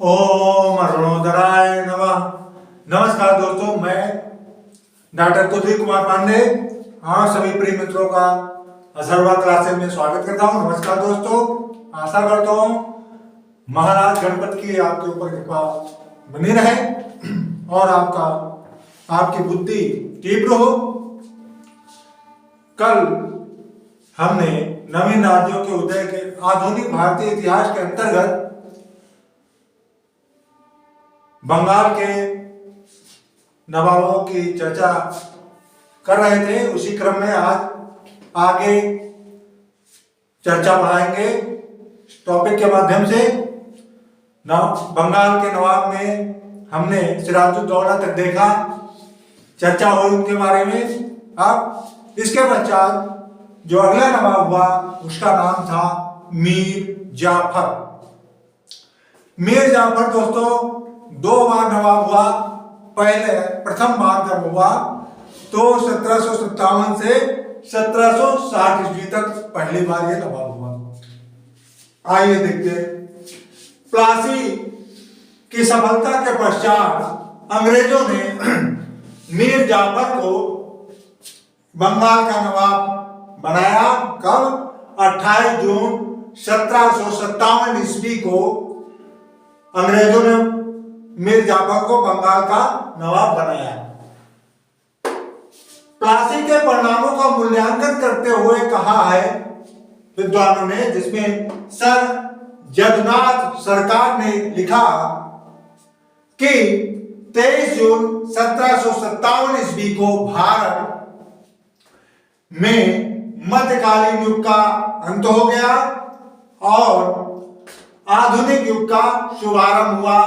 ओम अरुणोदराय नमः। नमस्कार दोस्तों, मैं डॉक्टर कुलदीप कुमार पांडे हाँ सभी प्रिय मित्रों का असरवा क्लासेस में स्वागत करता हूँ। नमस्कार दोस्तों, आशा करता हूँ महाराज गणपति की आपके ऊपर कृपा बनी रहे और आपकी बुद्धि तीव्र हो। कल हमने नवीन राज्यों के उदय के आधुनिक भारतीय इतिहास के अंतर्गत बंगाल के नवाबों की चर्चा कर रहे थे। उसी क्रम में आज आगे चर्चा बढ़ाएंगे टॉपिक के माध्यम से। बंगाल के नवाब में हमने सिराजुद्दौला तक देखा, चर्चा हुई उनके बारे में। अब इसके पश्चात जो अगला नवाब हुआ उसका नाम था मीर जाफर। मीर जाफर दोस्तों दो बार नवाब हुआ। प्रथम बार जब हुआ तो 1757 से 1760 ईस्वी तक पहली बार ये नवाब हुआ। आइए देखते हैं। प्लासी की सफलता के पश्चात अंग्रेजों ने मीर जाफर को बंगाल का नवाब बनाया। कब? 28 जून 1757 ईस्वी को अंग्रेजों ने मीर जाफर को बंगाल का नवाब बनाया। प्लासी के परिणामों का मूल्यांकन करते हुए कहा है विद्वानों ने, जिसमें सर जदुनाथ सरकार ने लिखा कि 23 जून 1757 ईस्वी को भारत में मध्यकालीन युग का अंत हो गया और आधुनिक युग का शुभारंभ हुआ।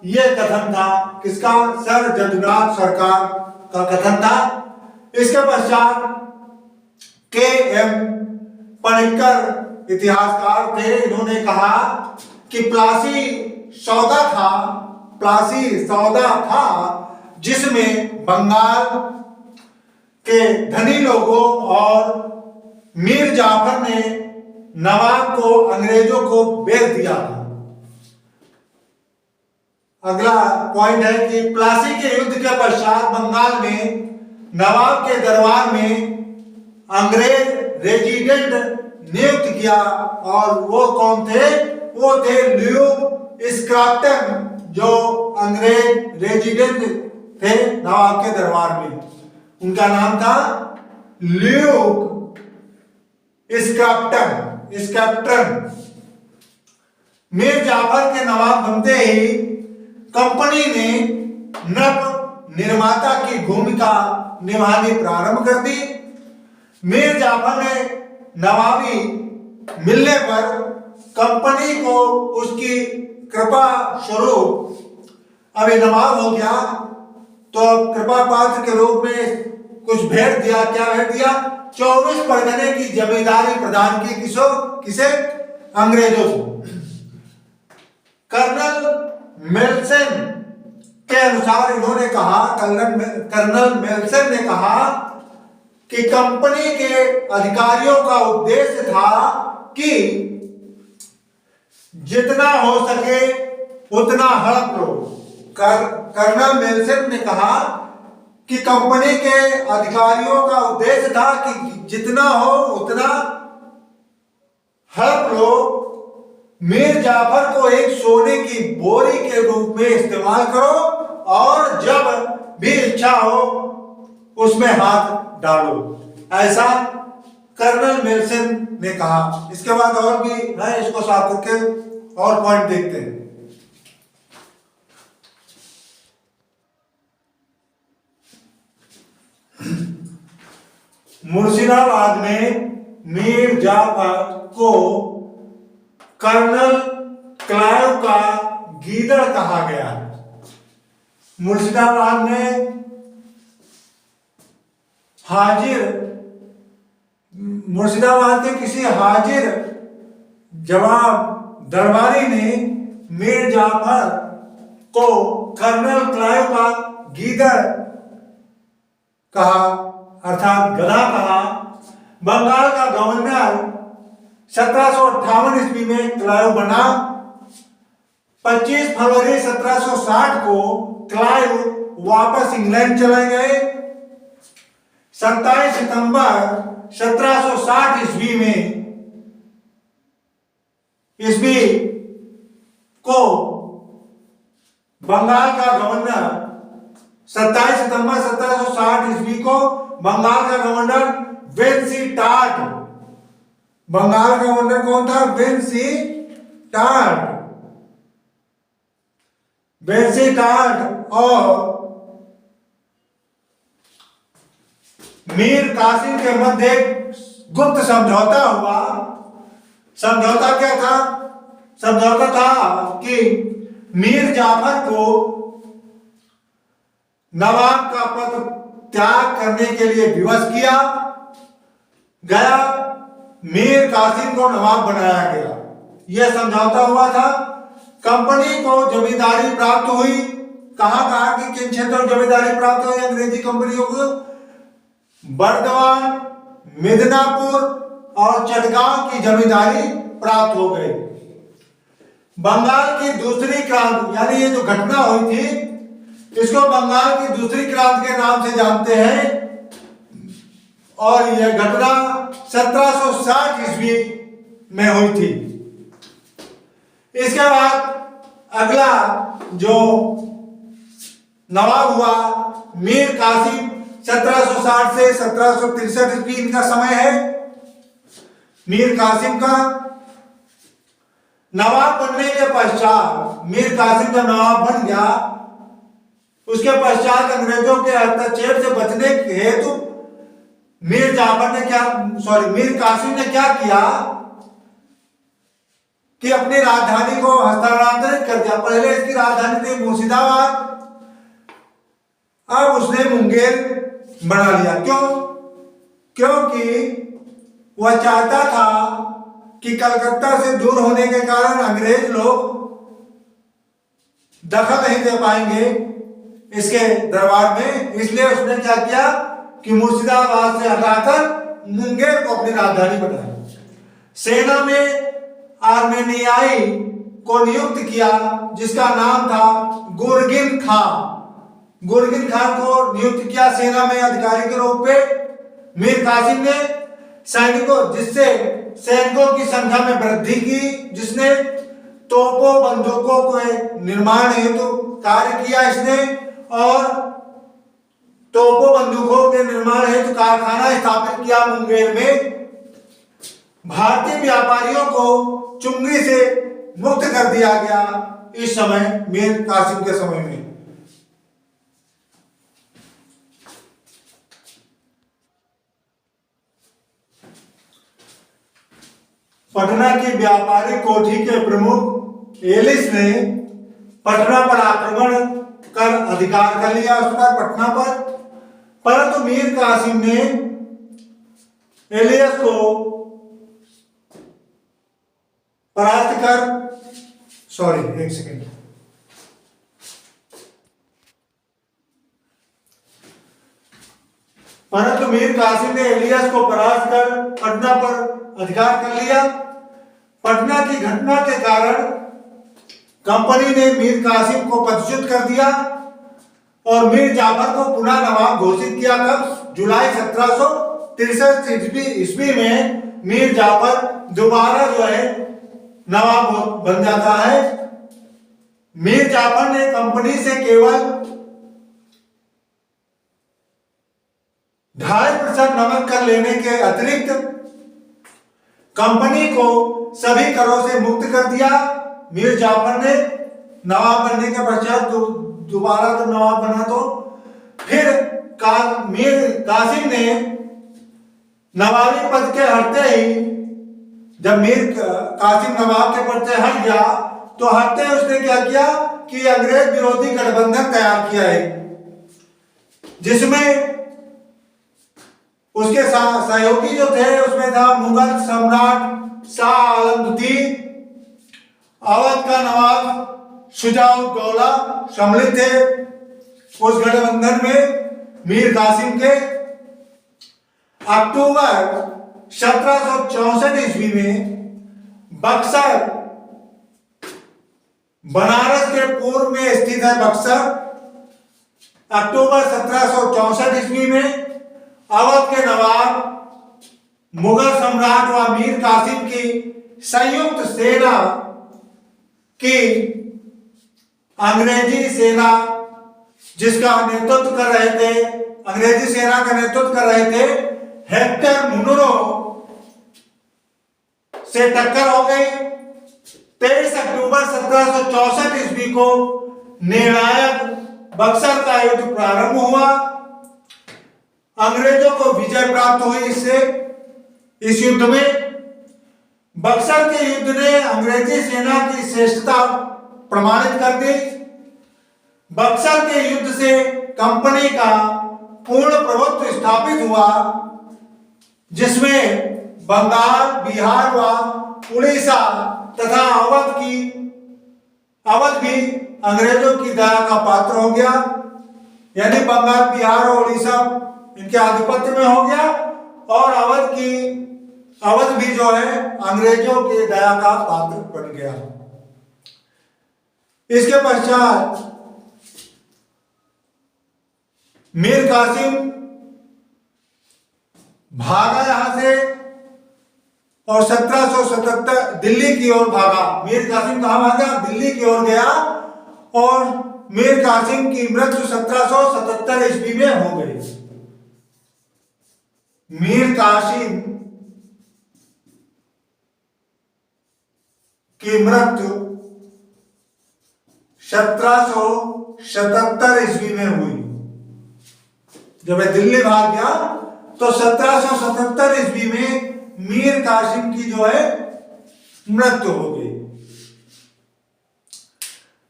यह कथन था किसका? सर जदुनाथ सरकार का कथन था। इसके पश्चात के एम पणिक्कर इतिहासकार थे, इन्होंने कहा कि प्लासी सौदा था जिसमें बंगाल के धनी लोगों और मीर जाफर ने नवाब को अंग्रेजों को बेच दिया था। अगला पॉइंट है कि प्लासी के युद्ध के पश्चात बंगाल में नवाब के दरबार में अंग्रेज रेजिडेंट नियुक्त किया और वो कौन थे? वो थे ल्यूक स्क्रॉप्टन, जो अंग्रेज रेजिडेंट थे नवाब के दरबार में। उनका नाम था ल्यूक स्क्रॉप्टन। मीर जाफर के नवाब बनते ही कंपनी ने नव निर्माता की भूमिका निभानी प्रारंभ कर दी। मीर जाफर ने नवाबी मिलने पर कंपनी को उसकी कृपा स्वरूप अभी नवाब हो गया तो कृपा पात्र के रूप में कुछ भेंट दिया। क्या भेंट दिया? 24 परगने की जमींदारी प्रदान की। किसे? अंग्रेजों को। कर्नल मेल्सन के अनुसार इन्होंने कहा, कर्नल मेल्सन ने कहा कि कंपनी के अधिकारियों का उद्देश्य था कि जितना हो सके उतना हड़प लो। कर्नल मेल्सन ने कहा कि कंपनी के अधिकारियों का उद्देश्य था कि जितना हो उतना हड़प लो। मीर जाफर को एक सोने की बोरी के रूप में इस्तेमाल करो और जब भी इच्छा हो उसमें हाथ डालो, ऐसा कर्नल मेल्सन ने कहा। इसके बाद और भी है, इसको साफ करके और पॉइंट देखते हैं। मुर्शिदाबाद में मीर जाफर को कर्नल क्लाइव का गीदड़ कहा गया। मुर्शिदाबाद में मुर्शिदाबाद के किसी हाजिर जवाब दरबारी ने मीर जाफर को कर्नल क्लाइव का गीदड़ कहा, अर्थात गधा कहा। बंगाल का गवर्नर 1758 ईस्वी में क्लाइव बना। 25 फरवरी 1760 को क्लाइव वापस इंग्लैंड चले गए। 27 सितंबर 1760 ईस्वी को बंगाल का गवर्नर 27 सितंबर 1760 ईस्वी को बंगाल का गवर्नर वेल्सी टाट, बंगाल का गवर्नर कौन था? वेल्सी टाट, वेल्सी टाट और मीर कासिम के मध्य गुप्त समझौता हुआ। समझौता क्या था? समझौता था कि मीर जाफर को नवाब का पद त्याग करने के लिए विवश किया गया, मीर कासिम को नवाब बनाया गया। यह समझौता हुआ था। कंपनी को जमींदारी प्राप्त हुई। कहां कहां की किन क्षेत्रों में जमींदारी प्राप्त हुई अंग्रेजी कंपनियों को? बर्दवान, मिदनापुर और चटगांव की जमींदारी प्राप्त हो गई। बंगाल की दूसरी क्रांति, यानी ये जो घटना हुई थी इसको बंगाल की दूसरी क्रांति के नाम से जानते हैं और यह घटना 1760 ईस्वी में हुई थी। इसके बाद अगला जो नवाब हुआ मीर कासिम, 1760 से 1763 ईस्वी इनका समय है। मीर कासिम का नवाब बनने के पश्चात, मीर कासिम जब नवाब बन गया उसके पश्चात अंग्रेजों के हस्तक्षेप से बचने हेतु मीर कासिम ने क्या किया कि अपनी राजधानी को हस्तांतरित कर दिया। पहले इसकी राजधानी थी मुर्शिदाबाद, अब उसने मुंगेर बना लिया। क्यों? क्योंकि वह चाहता था कि कलकत्ता से दूर होने के कारण अंग्रेज लोग दखल नहीं दे पाएंगे इसके दरबार में, इसलिए उसने क्या किया कि मुर्शिदाबाद से हटाकर मुंगेर को अपनी राजधानी बनाई। सेना में आर्मेनियाई को नियुक्त किया जिसका नाम था गुरगिन खां। गुरगिन खां को नियुक्त किया सेना में अधिकारी के रूप में मीर कासिम ने। जिससे सैनिकों की संख्या में वृद्धि की, जिसने तोपों बंदूकों के निर्माण हेतु कार्य किया इसने और तोपों बंदूकों के निर्माण हेतु कारखाना स्थापित किया मुंगेर में। भारतीय व्यापारियों को चुंगी से मुक्त कर दिया गया इस समय मीर कासिम के समय में। पटना की व्यापारी कोठी के प्रमुख एलिस ने पटना पर आक्रमण कर अधिकार कर लिया उस पर, पटना पर। परंतु मीर कासिम ने एलियस को परास्त कर परंतु मीर कासिम ने एलियस को परास्त कर पटना पर अधिकार कर लिया। पटना की घटना के कारण कंपनी ने मीर कासिम को पदच्युत कर दिया और मीर जाफर को पुनः नवाब घोषित किया। कब? जुलाई 1763 ईस्वी में मीर जाफर दोबारा जो है नवाब बन जाता है। मीर जाफर ने कंपनी से केवल 2.5% नमक कर लेने के अतिरिक्त कंपनी को सभी करों से मुक्त कर दिया। मीर जाफर ने नवाब बनने के पश्चात दोबारा जब नवाब बना तो फिर मीर कासिम ने नवाबी पद के हटते ही, जब मीर कासिम नवाब के पद से हट गया तो हटते ही उसने क्या किया कि अंग्रेज विरोधी गठबंधन तैयार किया है, जिसमें उसके सहयोगी जो थे उसमें था मुगल सम्राट शाह आलम द्वितीय, अवध का नवाब शुजाउद्दौला सम्मिलित थे उस गठबंधन में मीर कासिम के। अक्टूबर 1764 ईस्वी में बक्सर बनारस के पूर्व में स्थित है बक्सर। अक्टूबर 1764 ईस्वी में अवध के नवाब मुगल सम्राट व मीर कासिम की संयुक्त सेना की अंग्रेजी सेना जिसका नेतृत्व कर रहे थे, अंग्रेजी सेना का नेतृत्व कर रहे थे हेक्टर मुनरो से टक्कर हो गई। 23 अक्टूबर 1764 ईस्वी को निर्णायक बक्सर का युद्ध प्रारंभ हुआ। अंग्रेजों को विजय प्राप्त हुई इस युद्ध में। बक्सर के युद्ध ने अंग्रेजी सेना की श्रेष्ठता प्रमाणित कर दी। बक्सर के युद्ध से कंपनी का पूर्ण प्रभुत्व स्थापित हुआ, जिसमें बंगाल, बिहार व उड़ीसा तथा अवध भी अंग्रेजों की दया का पात्र हो गया। यानी बंगाल, बिहार और उड़ीसा इनके आधिपत्य में हो गया और अवध भी जो है अंग्रेजों की दया का पात्र बन गया। इसके पश्चात मीर कासिम भागा यहां से और 1777 दिल्ली की ओर भागा। मीर कासिम कहां भागा? दिल्ली की ओर गया और मीर कासिम की मृत्यु 1777 ईस्वी में हो गई। मीर कासिम की मृत्यु 1777 ईस्वी में हुई। जब वह दिल्ली भाग गया तो 1777 ईस्वी में मीर कासिम की जो है मृत्यु हो गई।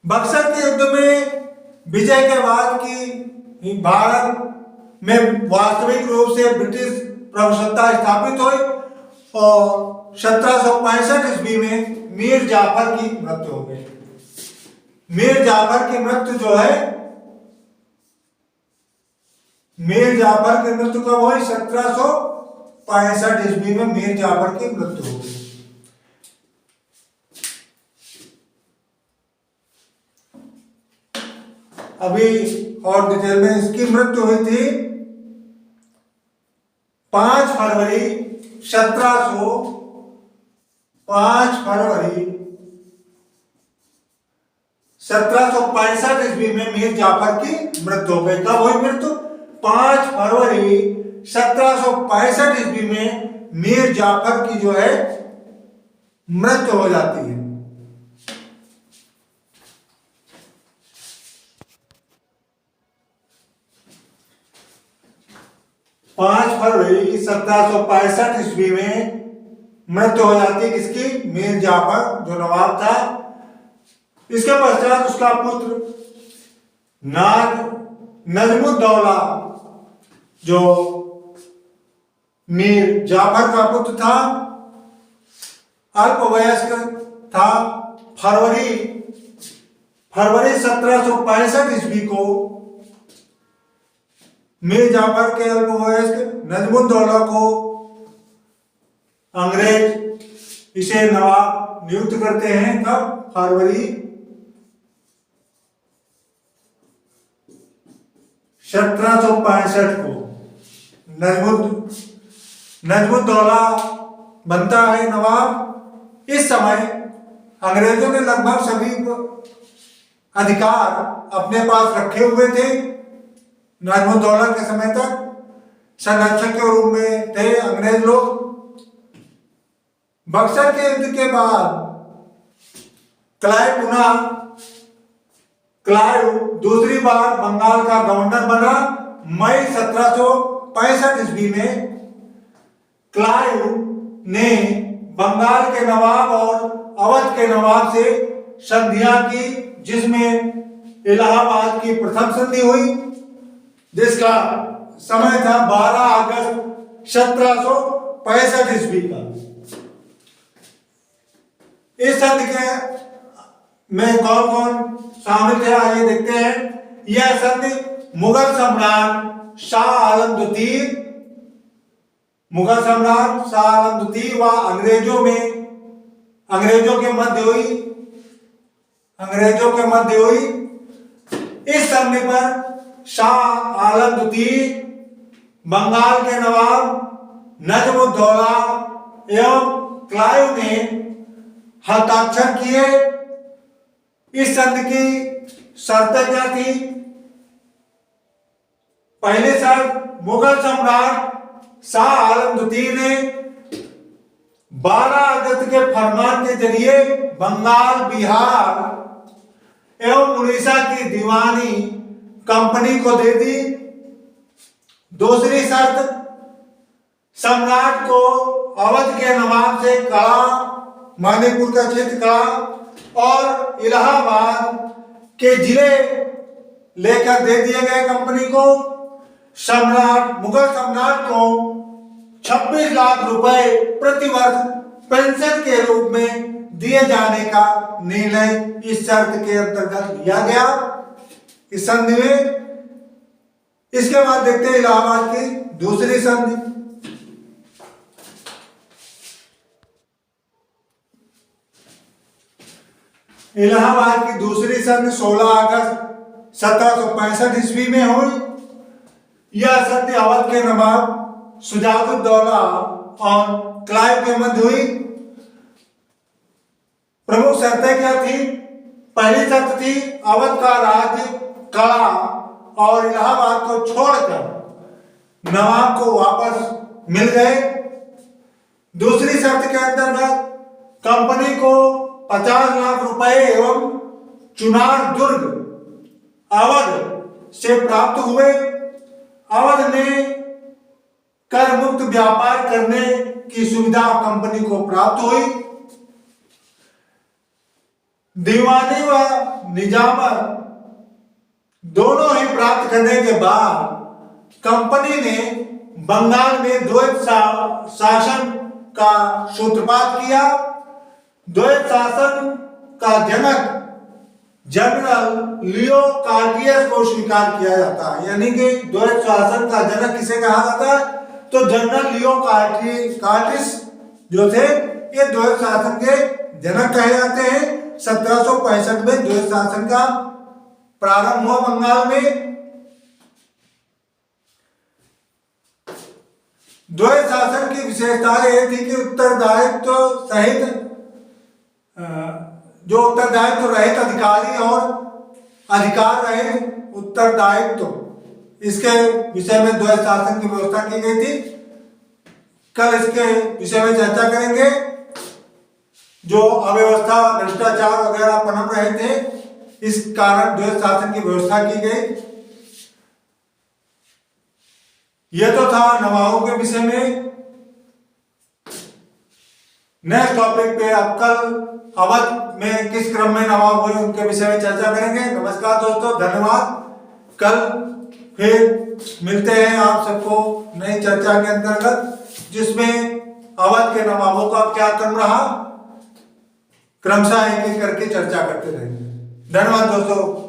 बक्सर के युद्ध में विजय के बाद की भारत में वास्तविक रूप से ब्रिटिश प्रभुसत्ता स्थापित हुई और 1765 ईस्वी में मीर जाफर की मृत्यु हो गई। मीर जाफर की मृत्यु जो है, मीर जाफर की मृत्यु कब हुई? 1765 ईस्वी में मीर जाफर की मृत्यु हो गई। अभी और डिटेल में इसकी मृत्यु हुई थी 5 फरवरी 1765 ईस्वी में मीर जाफर की मृत्यु हो गई। कब हुई मृत्यु? 5 फरवरी 1765 ईस्वी में मीर जाफर की जो है मृत्यु हो जाती है। 5 फरवरी 1765 ईस्वी में मृत्यु हो जाती है किसकी? मीर जाफर जो नवाब था। इसके पश्चात उसका पुत्र नजमुद्दौला जो मीर जाफर का पुत्र था, अल्पवयस्क था। फरवरी 1765 ईस्वी को मीर जाफर के अल्पवयस्क नजमुद्दौला को अंग्रेज इसे नवाब नियुक्त करते हैं। कब? फरवरी 1765 को नजमुद्दौला बनता है नवाब। इस समय अंग्रेजों ने लगभग सभी अधिकार अपने पास रखे हुए थे। नजमुद्दौला के समय तक संरक्षक के रूप में थे अंग्रेज लोग। बक्सर के युद्ध के बाद क्लाइव दूसरी बार बंगाल का गवर्नर बना। मई 1765 ईस्वी में क्लाइव ने बंगाल के नवाब और अवध के नवाब से संधियां की, जिसमें इलाहाबाद की प्रथम संधि हुई, जिसका समय था 12 अगस्त 1765 ईस्वी का। इस संधि के में कौन कौन शामिल थे आइए देखते हैं। यह संधि मुगल सम्राट शाह आलम द्वितीय व अंग्रेजों के मध्य हुई। अंग्रेजों के मध्य हुई। इस संधि पर शाह आलम द्वितीय, बंगाल के नवाब नजमुद्दौला एवं क्लाइव ने हस्ताक्षर किए। इस संधि की शर्तें क्या थी? पहली शर्त, मुगल सम्राट शाह आलम द्वितीय ने 12 अगस्त के फरमान के जरिए बंगाल, बिहार एवं उड़ीसा की दीवानी कंपनी को दे दी। दूसरी शर्त, सम्राट को अवध के नवाब से कड़ा, मणिपुर का क्षेत्र कड़ा और इलाहाबाद के जिले लेकर दे दिए गए कंपनी को। मुगल सम्राट को 26 लाख रुपए प्रतिवर्ष पेंशन के रूप में दिए जाने का निर्णय इस शर्त के अंतर्गत लिया गया इस संधि में। इसके बाद देखते हैं इलाहाबाद की दूसरी संधि। इलाहाबाद की दूसरी संधि 16 अगस्त 1765 ईस्वी में हुई। यह संधि अवध के नवाब शुजाउद्दौला और क्लाइव के मध्य हुई। प्रमुख शर्तें क्या थी? पहली शर्त थी अवध का राज्य कड़ा और इलाहाबाद को छोड़कर नवाब को वापस मिल गए। दूसरी शर्त के अंतर्गत कंपनी को 50 लाख रुपए एवं चुनार दुर्ग अवध से प्राप्त हुए। अवध में कर मुक्त व्यापार करने की सुविधा कंपनी को प्राप्त हुई। दीवानी व निजामत दोनों ही प्राप्त करने के बाद कंपनी ने बंगाल में द्वैत शासन का सूत्रपात किया। द्वैत शासन का जनक जनरल लियो कार्टियस को स्वीकार किया जाता है। यानी कि द्वैत शासन का जनक किसे कहा जाता है? तो जनरल लियो कार्टियस जो थे ये द्वैत शासन के जनक कहे जाते हैं। 1765 में द्वैत शासन का प्रारंभ हुआ बंगाल में। द्वैत शासन की विशेषता यह थी कि उत्तरदायित्व सहित जो उत्तरदायित्व रहित अधिकारी और अधिकार रहित उत्तरदायित्व, इसके विषय में द्वैत शासन की व्यवस्था की गई थी। कल इसके विषय में चर्चा करेंगे। जो अव्यवस्था, भ्रष्टाचार वगैरह पनप रहे थे, इस कारण द्वैत शासन की व्यवस्था की गई। यह तो था नवाबों के विषय में। नेक्स्ट टॉपिक पे अब कल अवध में किस क्रम में नवाब हुए उनके विषय में चर्चा करेंगे। नमस्कार दोस्तों, धन्यवाद। कल फिर मिलते हैं आप सबको नई चर्चा के अंतर्गत, जिसमें अवध के नवाबों का क्या क्रम रहा क्रमशः एक एक करके चर्चा करते रहेंगे। धन्यवाद दोस्तों।